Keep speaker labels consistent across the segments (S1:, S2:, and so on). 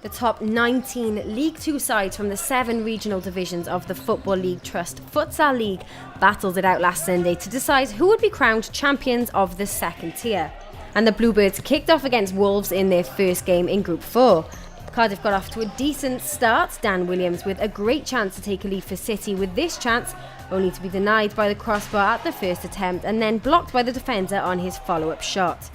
S1: The top 19 League Two sides from the 7 regional divisions of the Football League Trust Futsal League battled it out last Sunday to decide who would be crowned champions of the second tier. And the Bluebirds kicked off against Wolves in their first game in Group 4. Cardiff got off to a decent start, Dan Williams with a great chance to take a lead for City with this chance only to be denied by the crossbar at the first attempt and then blocked by the defender on his follow-up shot.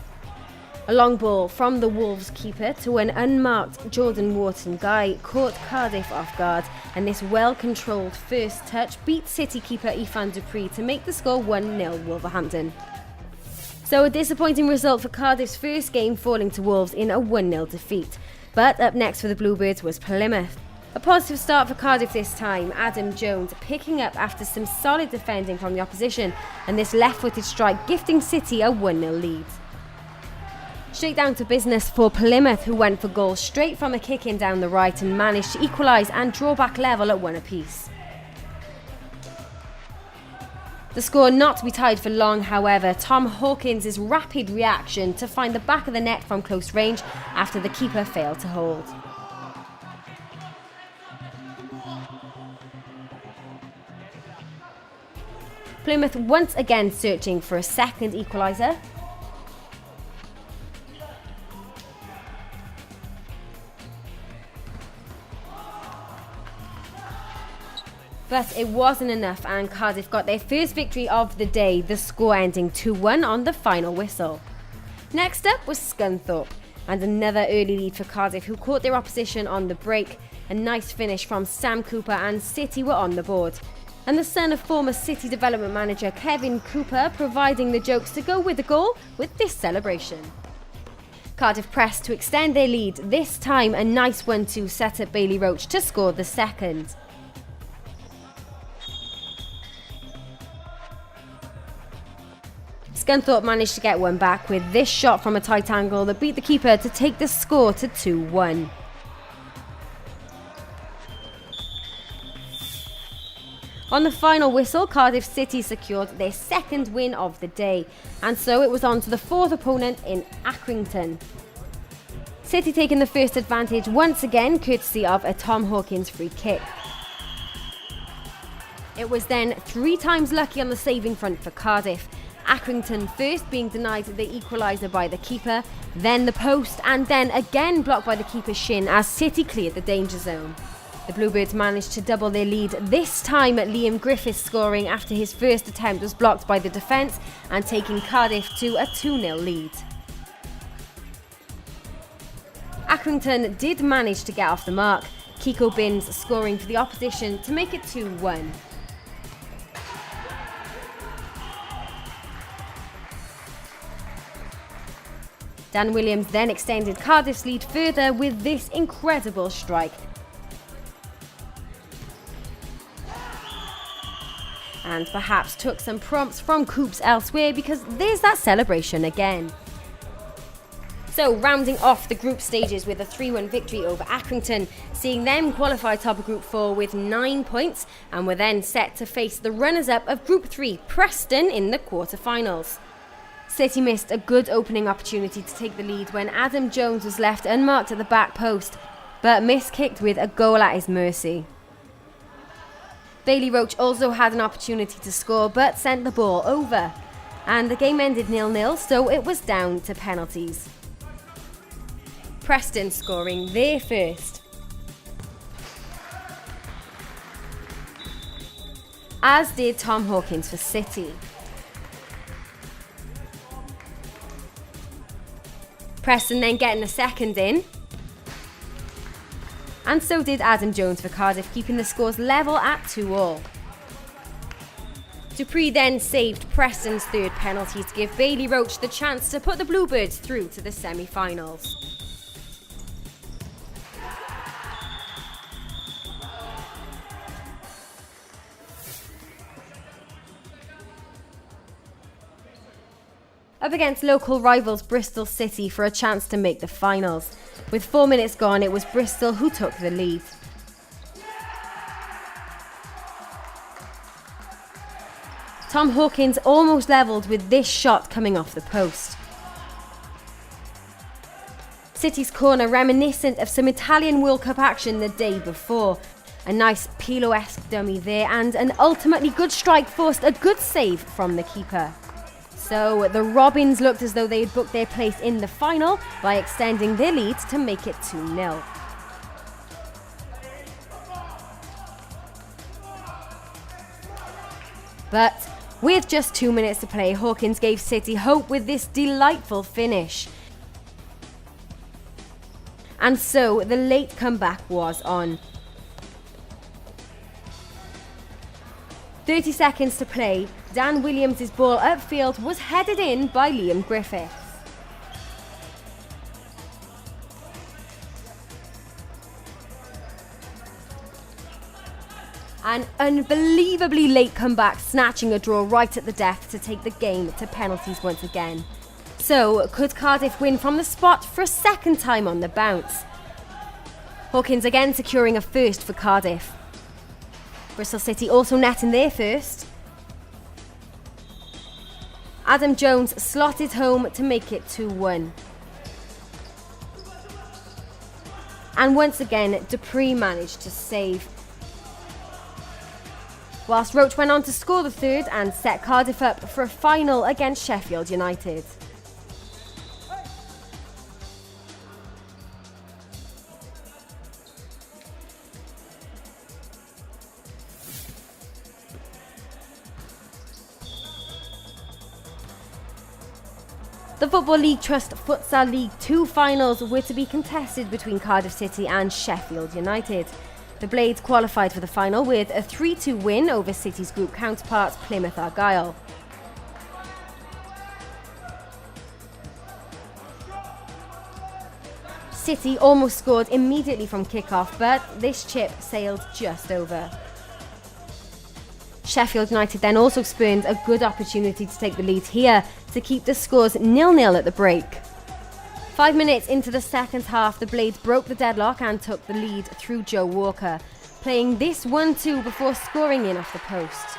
S1: A long ball from the Wolves keeper to an unmarked Jordan Wharton guy caught Cardiff off guard, and this well-controlled first touch beat City keeper Ifan Dupree to make the score 1-0 Wolverhampton. So a disappointing result for Cardiff's first game, falling to Wolves in a 1-0 defeat. But up next for the Bluebirds was Plymouth. A positive start for Cardiff this time, Adam Jones picking up after some solid defending from the opposition, and this left-footed strike gifting City a 1-0 lead. Straight down to business for Plymouth, who went for goal straight from a kick-in down the right and managed to equalise and draw back level at 1 apiece. The score not to be tied for long, however. Tom Hawkins' rapid reaction to find the back of the net from close range after the keeper failed to hold. Plymouth once again searching for a second equaliser. But it wasn't enough, and Cardiff got their first victory of the day, the score ending 2-1 on the final whistle. Next up was Scunthorpe, and another early lead for Cardiff, who caught their opposition on the break. A nice finish from Sam Cooper, and City were on the board. And the son of former City development manager Kevin Cooper providing the jokes to go with the goal with this celebration. Cardiff pressed to extend their lead, this time a nice 1-2 set up Bailey Roach to score the second. Scunthorpe managed to get one back with this shot from a tight angle that beat the keeper to take the score to 2-1. On the final whistle, Cardiff City secured their second win of the day, and so it was on to the fourth opponent in Accrington. City taking the first advantage once again, courtesy of a Tom Hawkins free kick. It was then 3 times lucky on the saving front for Cardiff. Accrington first being denied the equaliser by the keeper, then the post, and then again blocked by the keeper's shin as City cleared the danger zone. The Bluebirds managed to double their lead, this time at Liam Griffiths scoring after his first attempt was blocked by the defence and taking Cardiff to a 2-0 lead. Accrington did manage to get off the mark, Kiko Binns scoring for the opposition to make it 2-1. Dan Williams then extended Cardiff's lead further with this incredible strike. And perhaps took some prompts from Coops elsewhere, because there's that celebration again. So rounding off the group stages with a 3-1 victory over Accrington, seeing them qualify top of Group 4 with 9 points, and were then set to face the runners-up of Group 3, Preston, in the quarter-finals. City missed a good opening opportunity to take the lead when Adam Jones was left unmarked at the back post, but miskicked with a goal at his mercy. Bailey Roach also had an opportunity to score but sent the ball over, and the game ended 0-0, so it was down to penalties. Preston scoring their first. As did Tom Hawkins for City. Preston then getting a second in, and so did Adam Jones for Cardiff, keeping the scores level at 2-2. Dupree then saved Preston's third penalty to give Bailey Roach the chance to put the Bluebirds through to the semi-finals. Up against local rivals Bristol City for a chance to make the finals. With 4 minutes gone, it was Bristol who took the lead. Tom Hawkins almost levelled with this shot coming off the post. City's corner reminiscent of some Italian World Cup action the day before. A nice Pirlo-esque dummy there, and an ultimately good strike forced a good save from the keeper. So the Robins looked as though they had booked their place in the final by extending their lead to make it 2-0. But with just 2 minutes to play, Hawkins gave City hope with this delightful finish. And so the late comeback was on. 30 seconds to play, Dan Williams' ball upfield was headed in by Liam Griffiths. An unbelievably late comeback, snatching a draw right at the death to take the game to penalties once again. So, could Cardiff win from the spot for a second time on the bounce? Hawkins again securing a first for Cardiff. Bristol City also netting their first. Adam Jones slotted home to make it 2-1. And once again, Dupree managed to save. Whilst Roach went on to score the third and set Cardiff up for a final against Sheffield United. The Football League Trust Futsal League 2 finals were to be contested between Cardiff City and Sheffield United. The Blades qualified for the final with a 3-2 win over City's group counterparts Plymouth Argyle. City almost scored immediately from kick-off, but this chip sailed just over. Sheffield United then also spurned a good opportunity to take the lead here to keep the scores 0-0 at the break. 5 minutes into the second half, the Blades broke the deadlock and took the lead through Joe Walker, playing this 1-2 before scoring in off the post.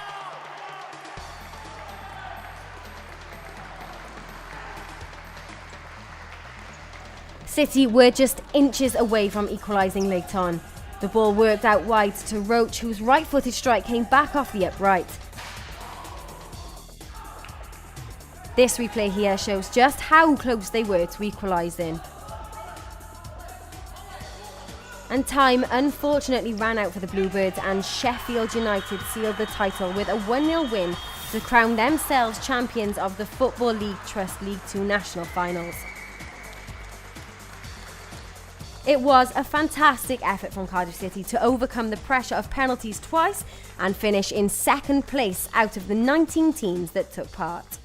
S1: City were just inches away from equalising late on. The ball worked out wide to Roach, whose right-footed strike came back off the upright. This replay here shows just how close they were to equalising. And time unfortunately ran out for the Bluebirds, and Sheffield United sealed the title with a 1-0 win to crown themselves champions of the Football League Trust League 2 National Finals. It was a fantastic effort from Cardiff City to overcome the pressure of penalties twice and finish in second place out of the 19 teams that took part.